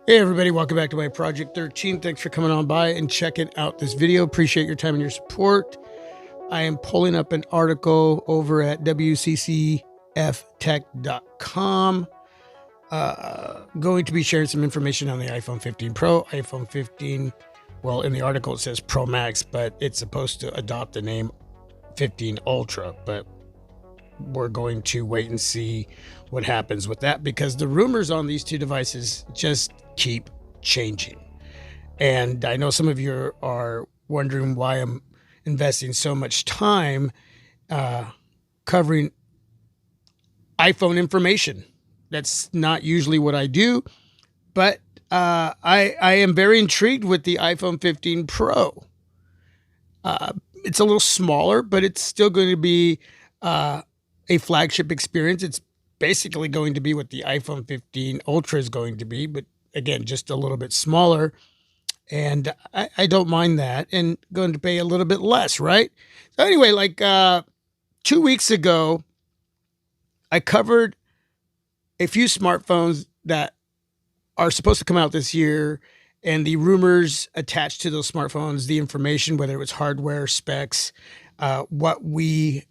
Hey everybody, welcome back to my Project 13. Thanks for coming on by and checking out this video. Appreciate your time and your support. I am pulling up an article over at wccftech.com. Going to be sharing some information on the iPhone 15 Pro, iPhone 15. Well, in the article it says Pro Max, but it's supposed to adopt the name 15 Ultra. But we're going to wait and see what happens with that because the rumors on these two devices just keep changing. And I know some of you are wondering why I'm investing so much time covering iPhone information. That's not usually what I do, but I am very intrigued with the iPhone 15 Pro. It's a little smaller, but it's still going to be a flagship experience. It's basically going to be what the iPhone 15 Ultra is going to be, but again, just a little bit smaller. And I don't mind that, and going to pay a little bit less, right? So anyway, like 2 weeks ago, I covered a few smartphones that are supposed to come out this year and the rumors attached to those smartphones, the information, whether it was hardware, specs, what we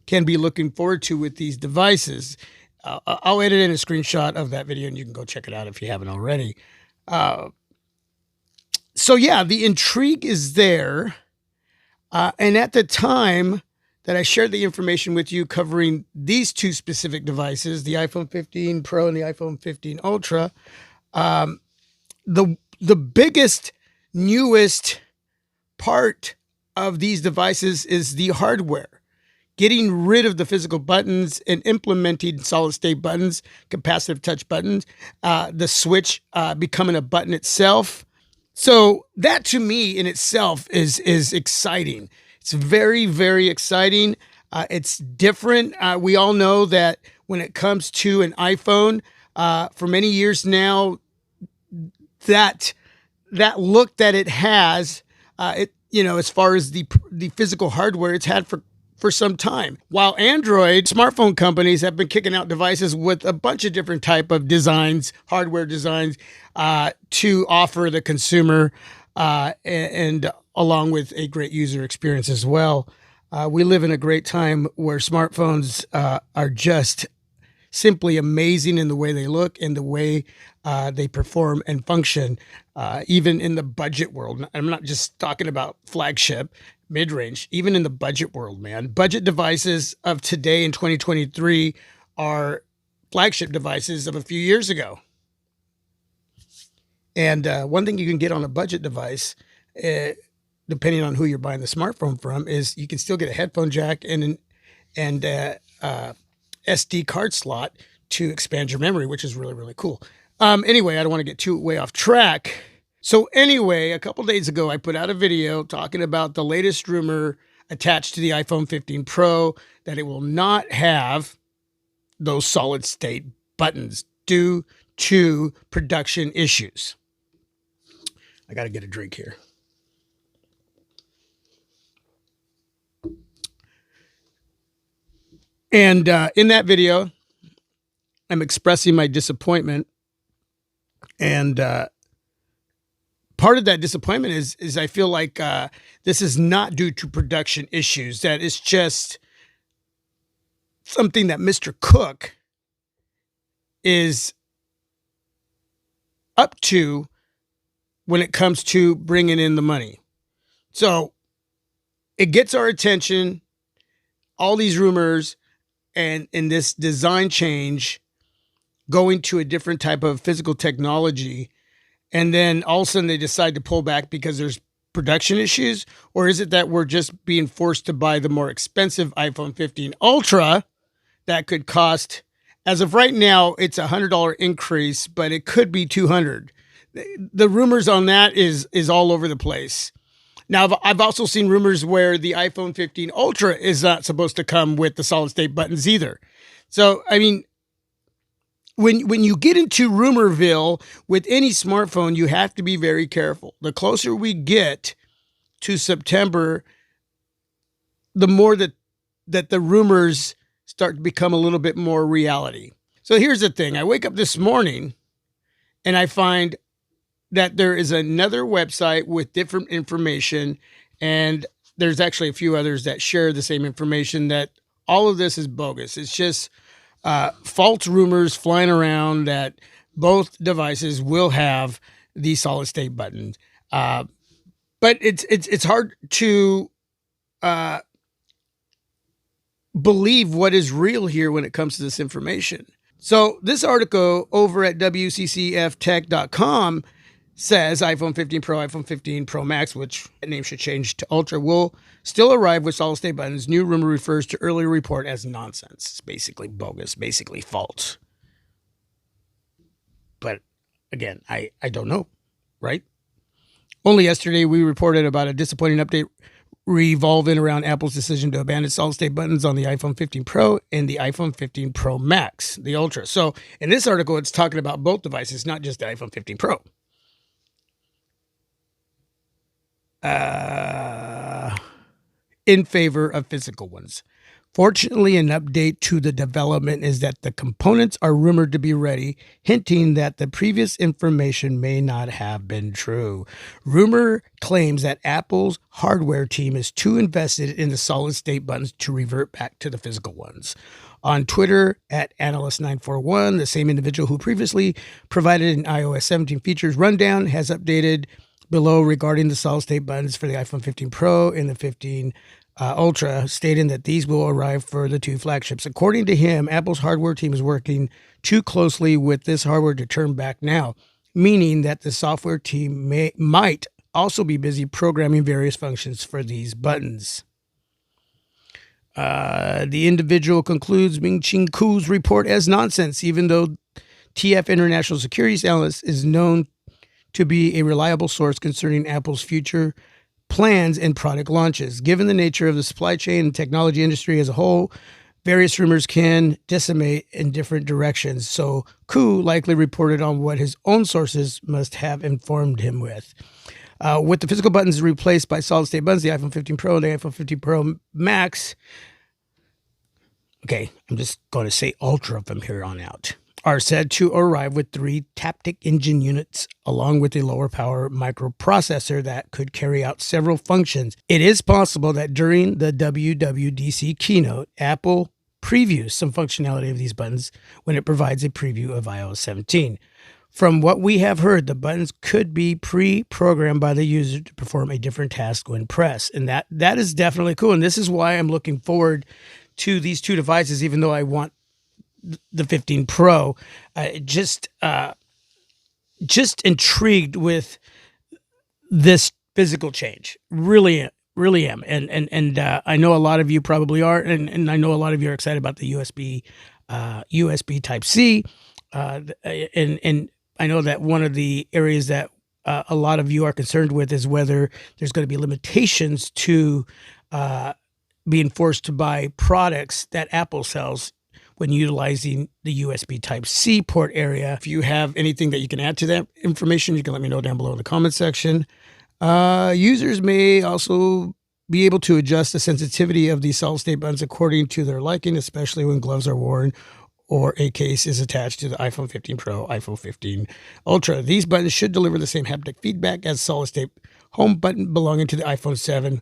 can be looking forward to with these devices. I'll edit in a screenshot of that video and you can go check it out if you haven't already. So yeah, the intrigue is there. And at the time that I shared the information with you covering these two specific devices, the iPhone 15 Pro and the iPhone 15 Ultra, the biggest, newest part of these devices is the hardware. Getting rid of the physical buttons and implementing solid-state buttons, capacitive touch buttons, the switch becoming a button itself. So that to me in itself is exciting. It's very, very exciting. It's different. We all know that when it comes to an iPhone, for many years now, that look that it has, as far as the physical hardware it's had for some time. While Android smartphone companies have been kicking out devices with a bunch of different type of designs, hardware designs, to offer the consumer, and along with a great user experience as well. We live in a great time where smartphones are just simply amazing in the way they look and the way they perform and function, even in the budget world. I'm not just talking about flagship, mid-range, even in the budget world, man. Budget devices of today in 2023 are flagship devices of a few years ago. And one thing you can get on a budget device, depending on who you're buying the smartphone from, is you can still get a headphone jack and SD card slot to expand your memory, which is really, really cool. Anyway, I don't want to get too way off track. So anyway, a couple days ago, I put out a video talking about the latest rumor attached to the iPhone 15 Pro that it will not have those solid state buttons due to production issues. I got to get a drink here. And in that video, I'm expressing my disappointment. And part of that disappointment is I feel like this is not due to production issues. That is just something that Mr. Cook is up to when it comes to bringing in the money. So it gets our attention, all these rumors, and in this design change, going to a different type of physical technology, and then all of a sudden they decide to pull back because there's production issues? Or is it that we're just being forced to buy the more expensive iPhone 15 Ultra that could cost, as of right now, it's $100 increase, but it could be $200. The rumors on that is all over the place. Now, I've also seen rumors where the iPhone 15 Ultra is not supposed to come with the solid-state buttons either. So, I mean, when you get into rumorville with any smartphone, you have to be very careful. The closer we get to September, the more that the rumors start to become a little bit more reality. So here's the thing. I wake up this morning and I find that there is another website with different information, and there's actually a few others that share the same information, that all of this is bogus. It's just false rumors flying around that both devices will have the solid state button. But it's hard to believe what is real here when it comes to this information. So this article over at wccftech.com says iPhone 15 Pro, iPhone 15 Pro Max, which that name should change to Ultra, will still arrive with solid state buttons. New rumor refers to earlier report as nonsense. It's basically bogus, basically false. But again, I don't know, right? Only yesterday we reported about a disappointing update revolving around Apple's decision to abandon solid-state buttons on the iPhone 15 Pro and the iPhone 15 Pro Max, the Ultra. So in this article, it's talking about both devices, not just the iPhone 15 Pro. In favor of physical ones. Fortunately, an update to the development is that the components are rumored to be ready, hinting that the previous information may not have been true. Rumor claims that Apple's hardware team is too invested in the solid-state buttons to revert back to the physical ones. On Twitter, at Analyst941, the same individual who previously provided an iOS 17 features rundown has updated below regarding the solid-state buttons for the iPhone 15 Pro and the 15 Ultra, stating that these will arrive for the two flagships. According to him, Apple's hardware team is working too closely with this hardware to turn back now, meaning that the software team might also be busy programming various functions for these buttons. The individual concludes Ming-Ching Kuo's report as nonsense, even though TF International Securities Analyst is known to be a reliable source concerning Apple's future plans and product launches. Given the nature of the supply chain and technology industry as a whole, various rumors can disseminate in different directions. So Kuo likely reported on what his own sources must have informed him with. With the physical buttons replaced by solid-state buttons, the iPhone 15 Pro and the iPhone 15 Pro Max, okay, I'm just going to say Ultra from here on out, are said to arrive with 3 Taptic engine units along with a lower power microprocessor that could carry out several functions. It is possible that during the WWDC keynote, Apple previews some functionality of these buttons when it provides a preview of iOS 17. From what we have heard, the buttons could be pre-programmed by the user to perform a different task when pressed. And that is definitely cool. And this is why I'm looking forward to these two devices, even though I want the 15 Pro. Just intrigued with this physical change. Really am. And I know a lot of you probably are, and I know a lot of you are excited about the USB Type C. And I know that one of the areas that a lot of you are concerned with is whether there's going to be limitations to being forced to buy products that Apple sells when utilizing the USB Type-C port area. If you have anything that you can add to that information, you can let me know down below in the comment section. Users may also be able to adjust the sensitivity of these solid-state buttons according to their liking, especially when gloves are worn or a case is attached to the iPhone 15 Pro, iPhone 15 Ultra. These buttons should deliver the same haptic feedback as solid-state home button belonging to the iPhone 7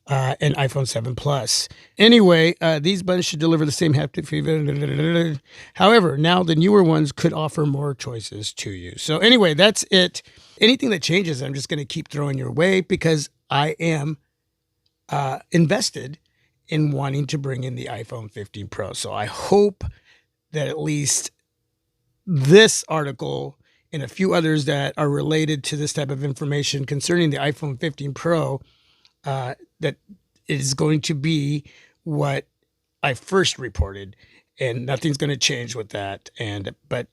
and iPhone 7 Plus. Anyway, these buttons should deliver the same haptic feedback. However, now the newer ones could offer more choices to you. So anyway, that's it. Anything that changes, I'm just going to keep throwing your way because I am invested in wanting to bring in the iPhone 15 Pro. So I hope that at least this article and a few others that are related to this type of information concerning the iPhone 15 Pro, that is going to be what I first reported, and nothing's going to change with that. But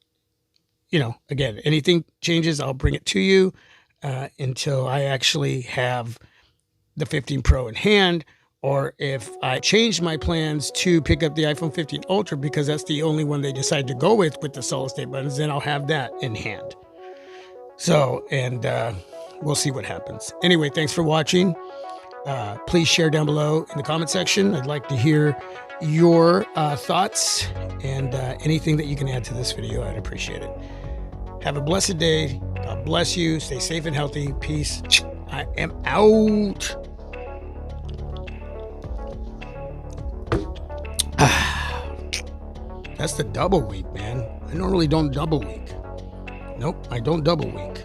you know, again, anything changes, I'll bring it to you until I actually have the 15 Pro in hand, or if I change my plans to pick up the iPhone 15 Ultra because that's the only one they decide to go with the solid state buttons, then I'll have that in hand. So, and we'll see what happens. Anyway, thanks for watching. Please share down below in the comment section. I'd like to hear your thoughts and anything that you can add to this video. I'd appreciate it. Have a blessed day. God bless you. Stay safe and healthy. Peace. I am out. That's the double week, man. I normally don't double week. Nope, I don't double week.